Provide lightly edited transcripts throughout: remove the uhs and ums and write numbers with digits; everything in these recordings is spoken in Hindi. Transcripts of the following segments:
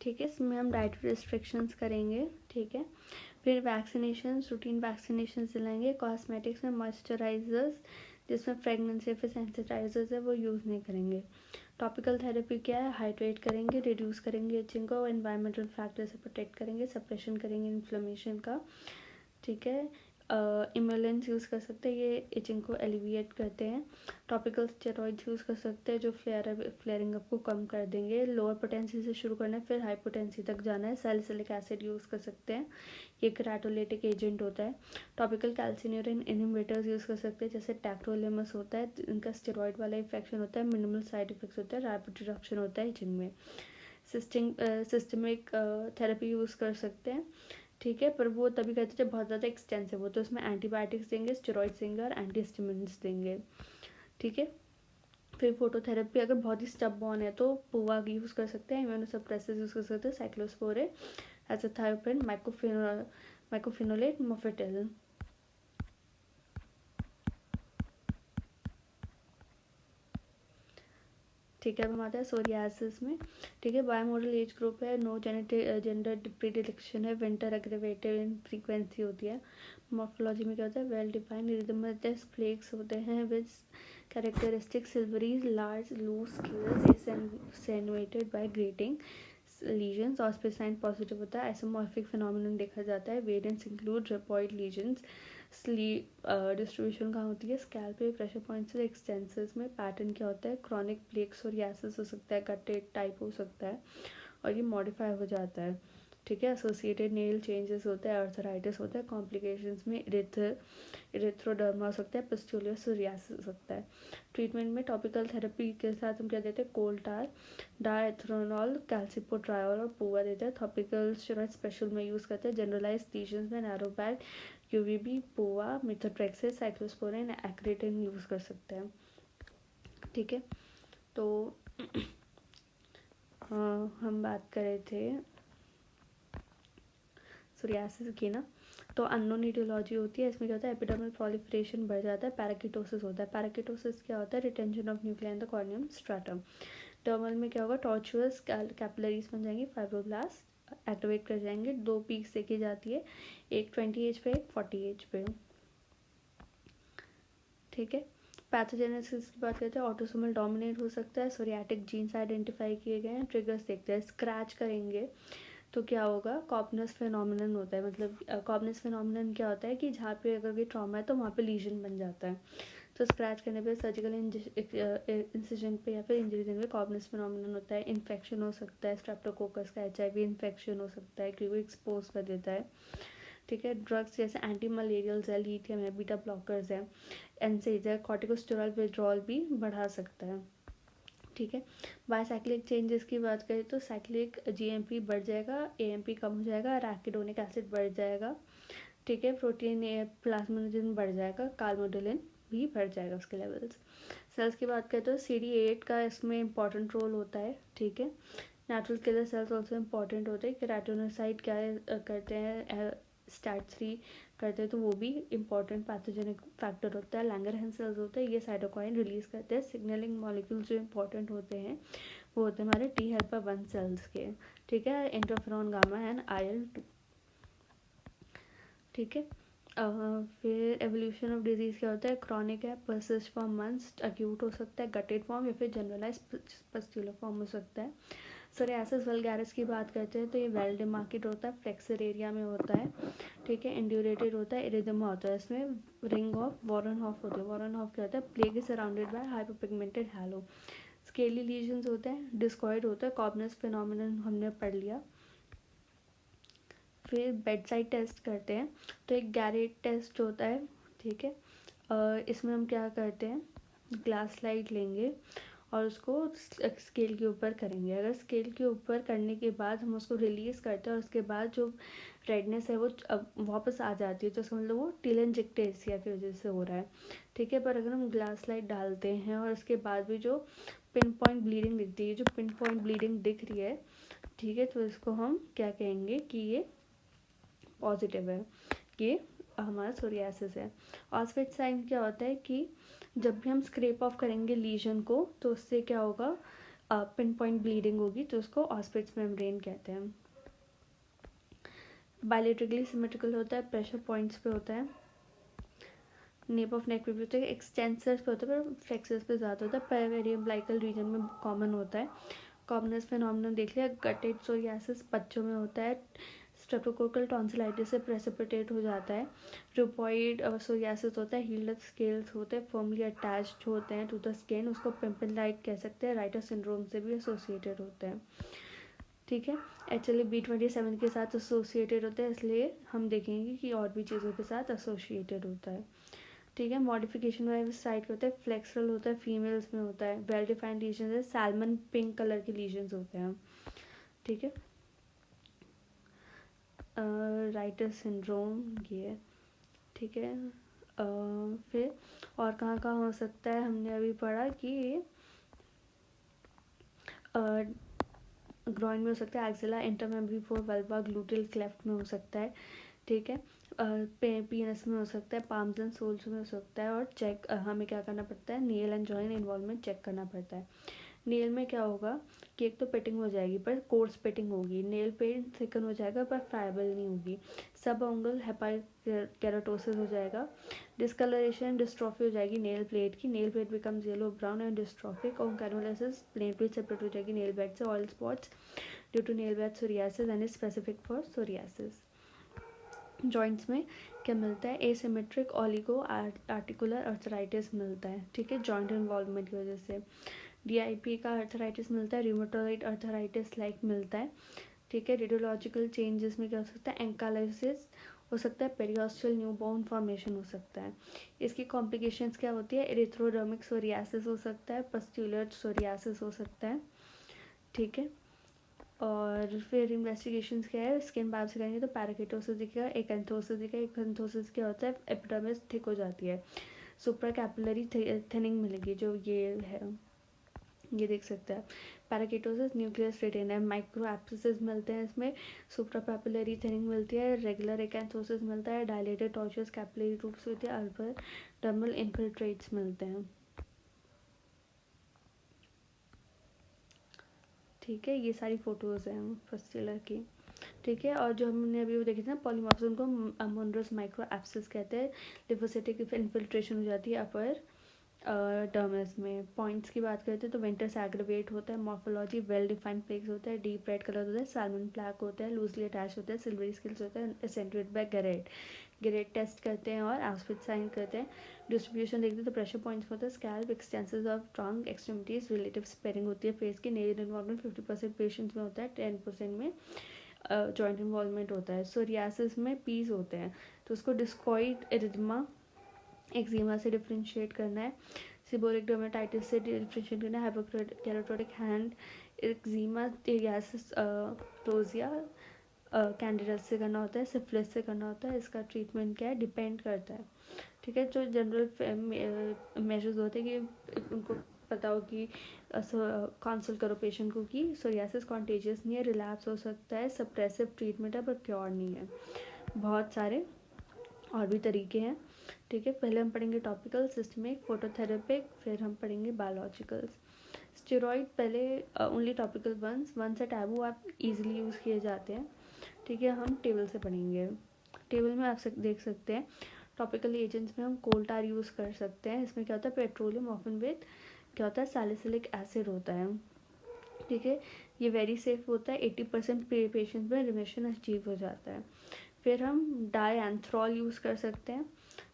ठीक है। इसमें हम डाइटरी रिस्ट्रिक्शंस करेंगे, ठीक है। फिर वैक्सीनेशन, रूटीन वैक्सीनेशन दिलाएंगे। कॉस्मेटिक्स में मॉइस्चराइजर्स जिसमें फ्रेगनेंस या फिर सेंसिटाइजर्स है वो यूज़ नहीं करेंगे। टॉपिकल थेरेपी क्या है, हाइड्रेट करेंगे, रिड्यूस करेंगे इचिंग को, एनवायरमेंटल फैक्टर से प्रोटेक्ट करेंगे, सप्रेशन करेंगे इन्फ्लेमेशन का, ठीक है। इमोलेंस यूज़ कर सकते हैं, ये इचिंग को एलिविएट करते हैं। टॉपिकल स्टेरॉइड्स यूज़ कर सकते हैं जो फ्लेयरिंग अप को कम कर देंगे। लोअर पोटेंसी से शुरू करना है फिर हाई पोटेंसी तक जाना है। सैलिसिलिक एसिड यूज़ कर सकते हैं, ये केराटोलाइटिक एजेंट होता है। टॉपिकल कैल्सिन्यूरिन इनहिबिटर्स यूज़ कर सकते हैं जैसे टैक्रोलेमस होता है, इनका स्टेरॉइड वाला इफेक्शन होता है, मिनिमल साइड इफेक्ट्स होता है, रैपिड रिडक्शन होता है इचिंग में। सिस्टमिक थेरेपी यूज़ कर सकते हैं, ठीक है, पर वो तभी करते जब बहुत ज़्यादा एक्सटेंसिव हो, तो उसमें एंटीबायोटिक्स देंगे, स्टेरॉइड्स देंगे और एंटीहिस्टामिन्स देंगे, ठीक है। फिर फोटोथेरेपी अगर बहुत ही स्टब बॉर्न है तो पोवा यूज़ कर सकते हैं, इम्यूनोसप्रेसिव यूज़ कर सकते हैं, साइक्लोस्पोरिन, एज़ाथायोप्रिन, माइकोफिनोलेट, मोफेटिल, ठीक है। अब हम आते हैं सोरियासिस में, ठीक है। बायोमोडल एज ग्रुप है, नो जेंडर प्रीडिलेक्शन है, विंटर एग्रेवेटिव इन फ्रीक्वेंसी होती है। मॉर्फोलॉजी में क्या होता है, वेल डिफाइंड इरिथमेटस फ्लेक्स होते हैं with characteristic silvery large loose scales accentuated by grating lesions. Auspitz sign positive होता है। आइसोमॉर्फिक फिनोमिनन देखा जाता है। Variants include rupioid lesions. Sleep distribution कहाँ होती है, स्कैल्प पे, प्रेशर पॉइंट से एक्सटेंसर्स में। पैटर्न क्या होता है, क्रॉनिक प्लेक सोरियासिस हो सकता है, गटेड टाइप हो सकता है और ये मॉडिफाई हो जाता है, ठीक है। एसोसिएटेड नेल चेंजेस होता है, अर्थराइटिस होता है। कॉम्प्लिकेशंस में इरिथ्रोडर्मा हो सकता है, पिस्टुलियर सोरियासिस हो सकता है। ट्रीटमेंट में टॉपिकल थेरेपी के साथ हम क्या देते हैं, कोल्टार, डाएथ्रोनॉल, कैल्सिपोट्रायोल और पोवा देते हैं। टॉपिकल स्टेरॉइड स्पेशल में यूज़ करते हैं। जनरलाइज लीजन्स में नैरोबैक, यूवीबी, पोवा, मिथोट्रेक्सिस, साइक्लोस्पोरिन, एक्रेटिन यूज़ कर सकते हैं, ठीक है। तो हम बात कर रहे थे सोरियासिस की ना, तो अननोन ईटियोलॉजी होती है। इसमें क्या होता है, एपिडर्मल प्रोलिफरेशन बढ़ जाता है। पैराकिटोसिस होता है। पैराकिटोसिस क्या होता है, retention of nuclei in the corneum stratum. Dermal में क्या होगा, टॉर्चुअस कैपिलरीज बन जाएंगी, फाइब्रोब्लास्ट एक्टिवेट कर जाएंगे। 2 पीक्स देखी जाती है, एक 20 एज पे, एक 40 एज पे, ठीक है। पैथोजेनेसिस की बात करते हैं, ऑटोसोमल डोमिनेट हो सकता है। सोरियाटिक जीन्स आइडेंटिफाई किए गए हैं। ट्रिगर्स देखते हैं, स्क्रैच करेंगे तो क्या होगा, कॉपनस फिनोमिनन होता है। मतलब कॉपनस फिनोमिनन क्या होता है कि जहाँ पे अगर कोई ट्रॉमा है तो वहाँ पे लीजन बन जाता है, तो स्क्रैच करने पे सर्जिकल इंसिजन पे या फिर इंजरी देने पे कॉपनस फिनोमिनन होता है। इन्फेक्शन हो सकता है, स्ट्रेप्टोकोकस का HIV इन्फेक्शन हो सकता है क्योंकि एक्सपोज कर देता है, ठीक है। ड्रग्स जैसे एंटी मलेरियल्स है, लिथियम है, बीटा ब्लॉकर्स है, एनसेज है, कॉर्टिकोस्टेरॉल विड्रॉल भी बढ़ा सकता है, ठीक है। बायसाइक्लिक चेंजेस की बात करें तो साइक्लिक GMP बढ़ जाएगा, AMP कम हो जाएगा, रैकिडोनिक एसिड बढ़ जाएगा, ठीक है। प्रोटीन प्लाज्मोजेन बढ़ जाएगा, कार्बोडोलिन भी बढ़ जाएगा उसके लेवल्स। सेल्स की बात करें तो CD8 का इसमें इंपॉर्टेंट रोल होता है, ठीक है। Natural killer cells also important होते हैं। केराटिनोसाइट क्या करते हैं, STAT3 करते हैं, तो वो भी इंपॉर्टेंट पैथोजेनिक फैक्टर होता है। लैंगरहैंस सेल्स होते हैं, ये साइटोकाइन रिलीज करते हैं। सिग्नलिंग मॉलिक्यूल्स जो इंपॉर्टेंट होते हैं वो होते हैं हमारे T हेल्पर 1 सेल्स के, ठीक है, इंटरफेरॉन गामा एंड IL-2, ठीक है। फिर एवोल्यूशन ऑफ डिजीज़ क्या होता है, क्रॉनिक है, परसिस्ट फॉर मंथ्स, अक्यूट हो सकता है, गटेड फॉर्म या फिर जनरलाइज पस्ट्यूलर फॉर्म हो सकता है। सोरियासिस वल्गैरिस की बात करते हैं तो ये वेल डिमार्केट होता है, फ्लेक्सर एरिया में होता है, ठीक है। इंड्यूरेटेड होता है, इरिथमा होता है, इसमें रिंग ऑफ वॉरनहॉफ होती है। वॉरनहॉफ क्या होता है, plague is surrounded by hyperpigmented hello. Scaly lesions होते हैं, डिस्कॉइड होता है, कॉपनस फिनोमिनन हमने पढ़ लिया। फिर बेड साइड टेस्ट करते हैं तो एक गैरेट टेस्ट होता है, ठीक है। इसमें हम क्या करते हैं, ग्लास स्लाइड लेंगे और उसको स्केल के ऊपर करेंगे। अगर स्केल के ऊपर करने के बाद हम उसको रिलीज़ करते हैं और उसके बाद जो रेडनेस है वो वापस आ जाती है, तो उसका मतलब वो टीलेंजिक्टेसिया की वजह से हो रहा है, ठीक है। पर अगर हम ग्लास स्लाइड डालते हैं और उसके बाद भी जो पिन पॉइंट ब्लीडिंग दिखती है, जो पिन पॉइंट ब्लीडिंग दिख रही है, ठीक है, तो इसको हम क्या कहेंगे कि ये पॉजिटिव है, ये हमारा सोरियासिस है। ऑस्वेट साइन क्या होता है कि जब भी हम स्क्रैप ऑफ करेंगे लीजन को तो उससे क्या होगा, पिन पॉइंट ब्लीडिंग होगी तो उसको ऑस्पिट्स मेम्ब्रेन कहते हैं। बायलेटरली सिमेट्रिकल होता है, प्रेशर पॉइंट्स पे होता है, नेप ऑफ नेक पे भी होता है, एक्सटेंसर्स पे होता है पर फ्लेक्सर्स पे ज़्यादा होता है, पेरियम्बलाइकल रीजन में कॉमन होता है। कॉमनस फिनोमिनन देख लिया, गटेड सोरियासिस बच्चों में होता है, स्ट्रेप्टोकोकल टॉन्सिलाइटिस से प्रेसिपिटेट हो जाता है, रूपॉइड सोरियासिस होता है, हील्ड स्केल्स होते हैं, फर्मली अटैच्ड होते हैं टू द स्किन, उसको पिंपल लाइट कह सकते हैं, राइटर सिंड्रोम से भी एसोसिएटेड होते हैं। ठीक है, एक्चुअली B27 के साथ एसोसिएटेड होता है, इसलिए हम देखेंगे कि और भी चीज़ों के साथ एसोसिएटेड होता है। ठीक है, मॉडिफिकेशन वाइज साइड होता है, फ्लेक्सरल होता है, फीमेल्स में होता है, वेल डिफाइंड लीजन है, सैल्मन पिंक कलर के लीजन्स होते हैं। ठीक है, राइटर सिंड्रोम ये, ठीक है। फिर और कहाँ कहाँ हो सकता है, हमने अभी पढ़ा कि ग्रॉइन में हो सकता है, axilla inframammary fold vulva gluteal cleft में हो सकता है। ठीक है, पीनस में हो सकता है, पाम्स एंड सोल्स में हो सकता है, और चेक हमें क्या करना पड़ता है, nail and join involvement check करना पड़ता है। नेल में क्या होगा कि एक तो पेटिंग हो जाएगी पर कोर्स पेटिंग होगी, नेल पेंट थिकन हो जाएगा पर फ्राइबल नहीं होगी, सब एंगल हेपाइकेराटोसिस हो जाएगा, डिस्कलरेशन डिस्ट्रॉफी हो जाएगी नेल प्लेट की, nail plate becomes yellow brown and dystrophic, और कैनुलाइसिस नेल प्लेट सेपरेट हो जाएगी नेल बेड से, oil spots due to nail bed psoriasis and is specific for psoriasis. Joints में क्या मिलता है, एसिमेट्रिक ऑलिगो आर्टिकुलर अर्थराइटिस मिलता है। ठीक है, जॉइंट इन्वॉल्वमेंट की वजह से DIP का अर्थराइटिस मिलता है, रिमोटॉइड अर्थराइटिस लाइक मिलता है। ठीक है, रेडियोलॉजिकल चेंजेस में क्या हो सकता है, एंकालाइसिस हो सकता है, पेरियोस्टल न्यूबॉर्न फॉर्मेशन हो सकता है। इसकी कॉम्प्लिकेशंस क्या होती है, एरिथ्रोडर्मिक सोरियासिस हो सकता है, पस्ट्यूलर सोरियासिस हो सकता है। ठीक है, और फिर इन्वेस्टिगेशंस क्या है, स्किन बायोप्सी करेंगे तो पैराकिटोसिस दिखेगा, एकेंथोसिस दिखेगा, एकेंथोसिस क्या होता है, एपिडर्मिस थिक हो जाती है, सुप्रा कैपिलरी थिनिंग मिलेगी, जो ये है ये देख सकते हैं। पैराकिटोसिस न्यूक्लियस रिटेन है, माइक्रो एप्सिस मिलते हैं इसमें, सुप्रा पैपिलरी थिनिंग मिलती है, रेगुलर एकेंथोसिस मिलता है, डायलेटेड टॉर्चस कैपिलरी रूट्स होती है, अल्पर डर्मल इन्फिल्ट्रेट्स मिलते हैं। ठीक है, ये सारी फोटोज़ हैं फस्टिलर की। ठीक है, और जो हमने अभी वो देखे थे ना पॉलीमॉर्फ्स, उनको मोनरस माइक्रो एप्सिस कहते हैं, लिपोसिटिक इन्फिल्ट्रेशन हो जाती है अपर डर्मिस में। पॉइंट्स की बात करते हैं तो वेंट्रस एग्रीवेट होता है, मॉर्फोलॉजी वेल डिफाइंड फ्लेक्स होता है, डीप रेड कलर होता है, सैल्मन ब्लैक होता है, लूजली अटैच होता है, सिल्वरी स्किल्स होता है, एसेंट्रेट बाय गरेट। गरेट टेस्ट करते हैं और आउटफिट साइन करते हैं। डिस्ट्रीब्यूशन देखते हैं तो प्रेशर पॉइंट्स होता है, scalp extensors of trunk extremities, relative sparing होती है फेस की, नेल इन्वॉल्वमेंट 50% पेशेंट्स में होता है, 10% में जॉइंट इन्वॉल्वमेंट होता है। सोरियासिस में पीस होते हैं तो उसको डिस्कॉइड एरिथमा एक्जिमा से डिफ्रेंशिएट करना है, सिबोरिक डर्मेटाइटिस से डिफ्रेंशिएट करना है, हाइपोकेराटोटिक हैंड एक्जिमा टेरियासिस रोजिया कैंडिडस से करना होता है, सिफिलिस से करना होता है। इसका ट्रीटमेंट क्या है, डिपेंड करता है। ठीक है, जो जनरल मेजर्स होते हैं कि उनको पता हो कि कंसल्ट करो पेशेंट को कि सोरियासिस कॉन्टेजियस नहीं है, रिलैप्स हो सकता है, सप्रेसिव ट्रीटमेंट है पर क्योर नहीं है। बहुत सारे और भी तरीके हैं। ठीक है, पहले हम पढ़ेंगे टॉपिकल, सिस्टमिक, फोटोथेरेपिक, फिर हम पढ़ेंगे बायोलॉजिकल्स। स्टेरॉइड पहले ओनली टॉपिकल वन से टैबू आप इजीली यूज़ किए जाते हैं। ठीक है, हम टेबल से पढ़ेंगे। टेबल में आप देख सकते हैं टॉपिकल एजेंट्स में हम कोल्टार यूज़ कर सकते हैं। इसमें क्या होता है, पेट्रोलियम ऑफन विद क्या होता है, सैलिसिलिक एसिड होता है। ठीक है, ये वेरी सेफ होता है, 80% पेशेंट्स में रिमिशन अचीव हो जाता है। फिर हम डायएंथ्रॉल यूज़ कर सकते हैं।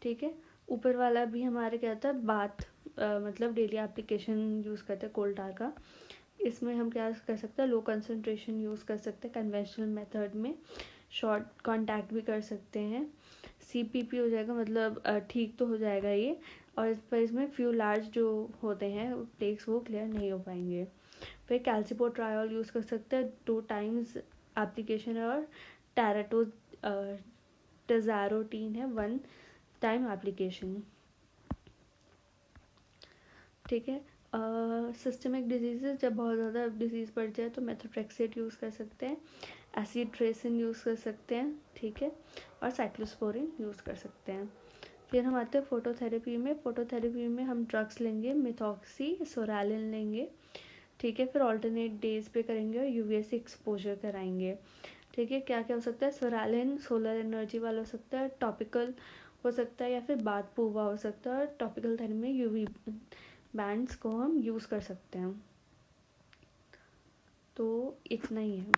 ठीक है, ऊपर वाला भी हमारे क्या होता है, बाथ मतलब डेली एप्लीकेशन यूज़ करते हैं कोल्टार का। इसमें हम क्या कर सकते हैं, लो कंसनट्रेशन यूज़ कर सकते हैं कन्वेंशनल मेथड में, शॉर्ट कॉन्टैक्ट भी कर सकते हैं, CPP हो जाएगा, मतलब ठीक तो हो जाएगा ये, और इस पर इसमें फ्यू लार्ज जो होते हैं प्लेक्स वो क्लियर नहीं हो पाएंगे। फिर कैल्सिपोट्रायोल यूज़ कर सकते हैं, 2 टाइम्स एप्लीकेशन है, और टैराटो टेजारोटीन है, 1 टाइम एप्लीकेशन। ठीक है, सिस्टमिक डिजीज़, जब बहुत ज़्यादा डिजीज़ बढ़ जाए तो मेथोट्रेक्सेट यूज़ कर सकते हैं, एसिट्रेसिन यूज़ कर सकते हैं। ठीक है, और साइक्लोस्पोरिन यूज़ कर सकते हैं। फिर हम आते हैं फोटोथेरेपी में। फोटोथेरेपी में हम ड्रग्स लेंगे, मिथॉक्सी सोरालिन लेंगे। ठीक है, फिर ऑल्टरनेट डेज पे करेंगे और यूवीएसी एक्सपोजर कराएंगे। ठीक है, क्या क्या हो सकता है, सोरालिन सोलर एनर्जी वाला हो सकता है, टॉपिकल हो सकता है, या फिर बाथ पूवा हो सकता है, और टॉपिकल थेरेपी में यूवी बैंड्स को हम यूज़ कर सकते हैं। तो इतना ही है।